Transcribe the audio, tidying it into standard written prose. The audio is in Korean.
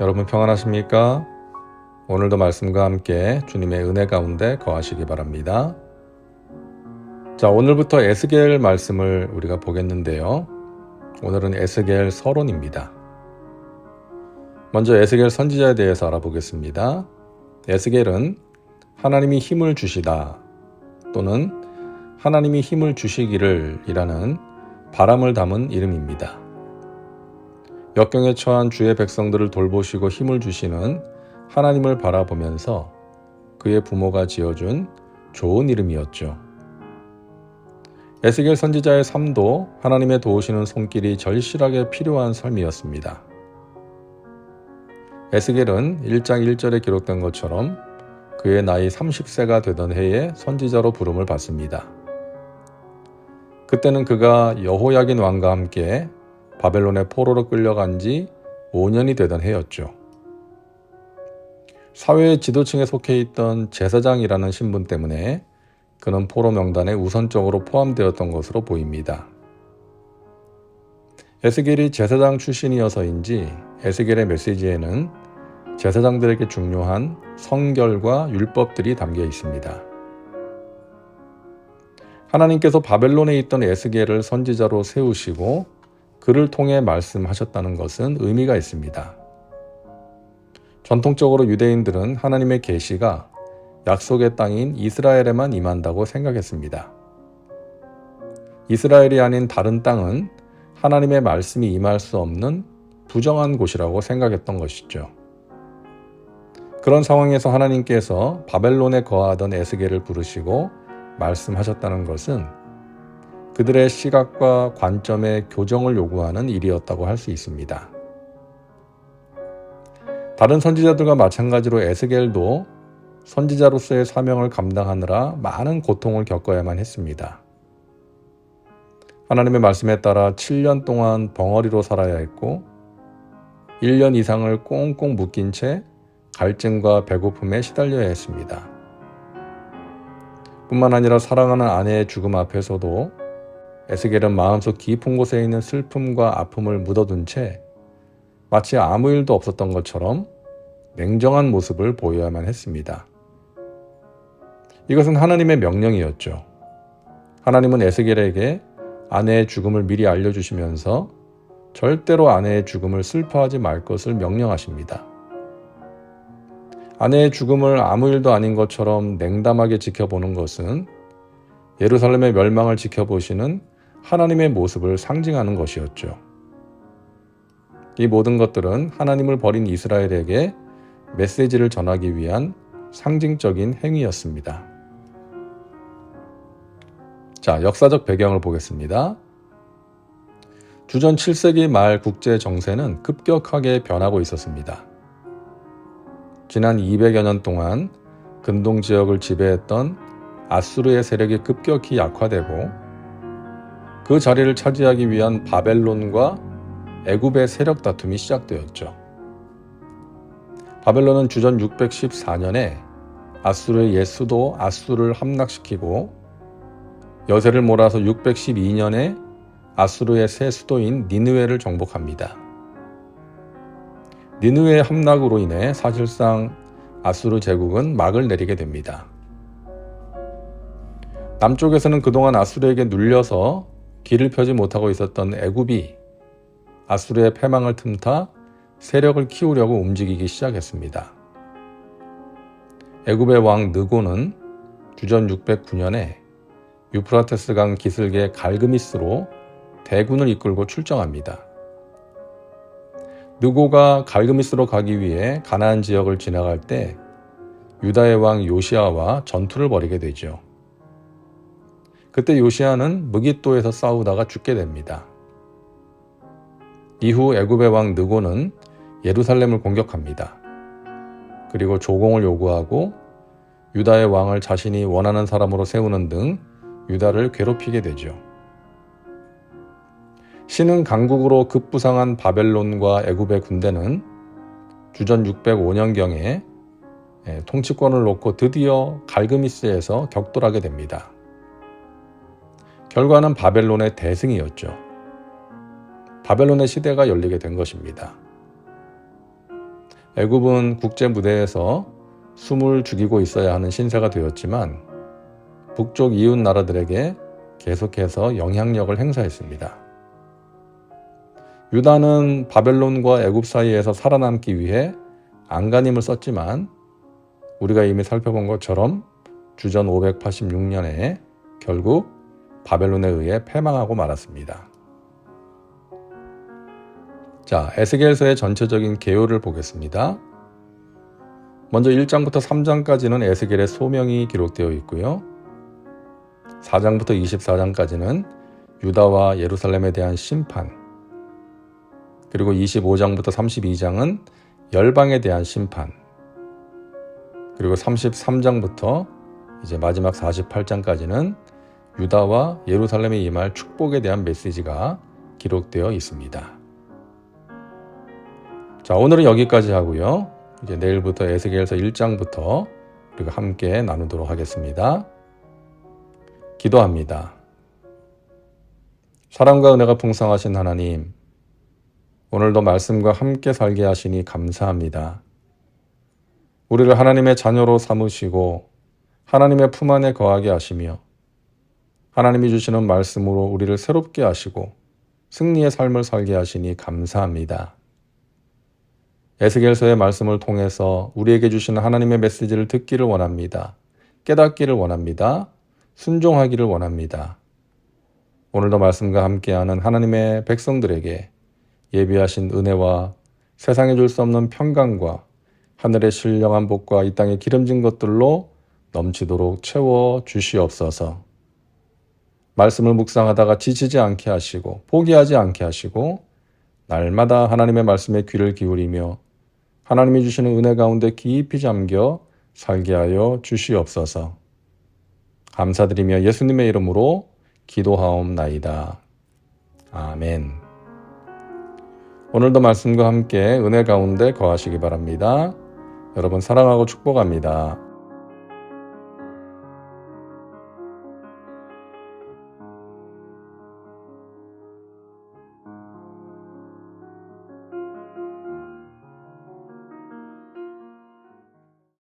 여러분 평안하십니까? 오늘도 말씀과 함께 주님의 은혜 가운데 거하시기 바랍니다. 자, 오늘부터 에스겔 말씀을 우리가 보겠는데요. 오늘은 에스겔 서론입니다. 먼저 에스겔 선지자에 대해서 알아보겠습니다. 에스겔은 하나님이 힘을 주시다 또는 하나님이 힘을 주시기를 이라는 바람을 담은 이름입니다. 역경에 처한 주의 백성들을 돌보시고 힘을 주시는 하나님을 바라보면서 그의 부모가 지어준 좋은 이름이었죠. 에스겔 선지자의 삶도 하나님의 도우시는 손길이 절실하게 필요한 삶이었습니다. 에스겔은 1장 1절에 기록된 것처럼 그의 나이 30세가 되던 해에 선지자로 부름을 받습니다. 그때는 그가 여호야긴 왕과 함께 바벨론의 포로로 끌려간 지 5년이 되던 해였죠. 사회의 지도층에 속해 있던 제사장이라는 신분 때문에 그는 포로 명단에 우선적으로 포함되었던 것으로 보입니다. 에스겔이 제사장 출신이어서인지 에스겔의 메시지에는 제사장들에게 중요한 성결과 율법들이 담겨 있습니다. 하나님께서 바벨론에 있던 에스겔을 선지자로 세우시고 그를 통해 말씀하셨다는 것은 의미가 있습니다. 전통적으로 유대인들은 하나님의 계시가 약속의 땅인 이스라엘에만 임한다고 생각했습니다. 이스라엘이 아닌 다른 땅은 하나님의 말씀이 임할 수 없는 부정한 곳이라고 생각했던 것이죠. 그런 상황에서 하나님께서 바벨론에 거하던 에스겔을 부르시고 말씀하셨다는 것은 그들의 시각과 관점의 교정을 요구하는 일이었다고 할 수 있습니다. 다른 선지자들과 마찬가지로 에스겔도 선지자로서의 사명을 감당하느라 많은 고통을 겪어야만 했습니다. 하나님의 말씀에 따라 7년 동안 벙어리로 살아야 했고 1년 이상을 꽁꽁 묶인 채 갈증과 배고픔에 시달려야 했습니다. 뿐만 아니라 사랑하는 아내의 죽음 앞에서도 에스겔은 마음속 깊은 곳에 있는 슬픔과 아픔을 묻어둔 채 마치 아무 일도 없었던 것처럼 냉정한 모습을 보여야만 했습니다. 이것은 하나님의 명령이었죠. 하나님은 에스겔에게 아내의 죽음을 미리 알려주시면서 절대로 아내의 죽음을 슬퍼하지 말 것을 명령하십니다. 아내의 죽음을 아무 일도 아닌 것처럼 냉담하게 지켜보는 것은 예루살렘의 멸망을 지켜보시는 하나님의 모습을 상징하는 것이었죠. 이 모든 것들은 하나님을 버린 이스라엘에게 메시지를 전하기 위한 상징적인 행위였습니다. 자, 역사적 배경을 보겠습니다. 주전 7세기 말 국제 정세는 급격하게 변하고 있었습니다. 지난 200여 년 동안 근동 지역을 지배했던 아수르의 세력이 급격히 약화되고 그 자리를 차지하기 위한 바벨론과 애굽의 세력 다툼이 시작되었죠. 바벨론은 주전 614년에 아수르의 옛 수도 아수르를 함락시키고 여세를 몰아서 612년에 아수르의 새 수도인 니느웨를 정복합니다. 니느웨의 함락으로 인해 사실상 아수르 제국은 막을 내리게 됩니다. 남쪽에서는 그동안 아수르에게 눌려서 길을 펴지 못하고 있었던 애굽이 아수르의 패망을 틈타 세력을 키우려고 움직이기 시작했습니다. 애굽의 왕 느고는 주전 609년에 유프라테스강 기슭의 갈그미스로 대군을 이끌고 출정합니다. 느고가 갈그미스로 가기 위해 가나안 지역을 지나갈 때 유다의 왕 요시아와 전투를 벌이게 되죠. 그때 요시아는 무깃도에서 싸우다가 죽게 됩니다. 이후 애굽의 왕 느고는 예루살렘을 공격합니다. 그리고 조공을 요구하고 유다의 왕을 자신이 원하는 사람으로 세우는 등 유다를 괴롭히게 되죠. 신은 강국으로 급부상한 바벨론과 애굽의 군대는 주전 605년경에 통치권을 놓고 드디어 갈그미스에서 격돌하게 됩니다. 결과는 바벨론의 대승이었죠. 바벨론의 시대가 열리게 된 것입니다. 애굽은 국제 무대에서 숨을 죽이고 있어야 하는 신세가 되었지만 북쪽 이웃 나라들에게 계속해서 영향력을 행사했습니다. 유다는 바벨론과 애굽 사이에서 살아남기 위해 안간힘을 썼지만 우리가 이미 살펴본 것처럼 주전 586년에 결국 바벨론에 의해 패망하고 말았습니다. 자, 에스겔서의 전체적인 개요를 보겠습니다. 먼저 1장부터 3장까지는 에스겔의 소명이 기록되어 있고요. 4장부터 24장까지는 유다와 예루살렘에 대한 심판, 그리고 25장부터 32장은 열방에 대한 심판, 그리고 33장부터 이제 마지막 48장까지는 유다와 예루살렘에 임할 축복에 대한 메시지가 기록되어 있습니다. 자, 오늘은 여기까지 하고요. 이제 내일부터 에스겔서 1장부터 우리가 함께 나누도록 하겠습니다. 기도합니다. 사랑과 은혜가 풍성하신 하나님, 오늘도 말씀과 함께 살게 하시니 감사합니다. 우리를 하나님의 자녀로 삼으시고 하나님의 품 안에 거하게 하시며 하나님이 주시는 말씀으로 우리를 새롭게 하시고 승리의 삶을 살게 하시니 감사합니다. 에스겔서의 말씀을 통해서 우리에게 주시는 하나님의 메시지를 듣기를 원합니다. 깨닫기를 원합니다. 순종하기를 원합니다. 오늘도 말씀과 함께하는 하나님의 백성들에게 예비하신 은혜와 세상에 줄 수 없는 평강과 하늘의 신령한 복과 이 땅의 기름진 것들로 넘치도록 채워 주시옵소서. 말씀을 묵상하다가 지치지 않게 하시고 포기하지 않게 하시고 날마다 하나님의 말씀에 귀를 기울이며 하나님이 주시는 은혜 가운데 깊이 잠겨 살게 하여 주시옵소서. 감사드리며 예수님의 이름으로 기도하옵나이다. 아멘. 오늘도 말씀과 함께 은혜 가운데 거하시기 바랍니다. 여러분 사랑하고 축복합니다.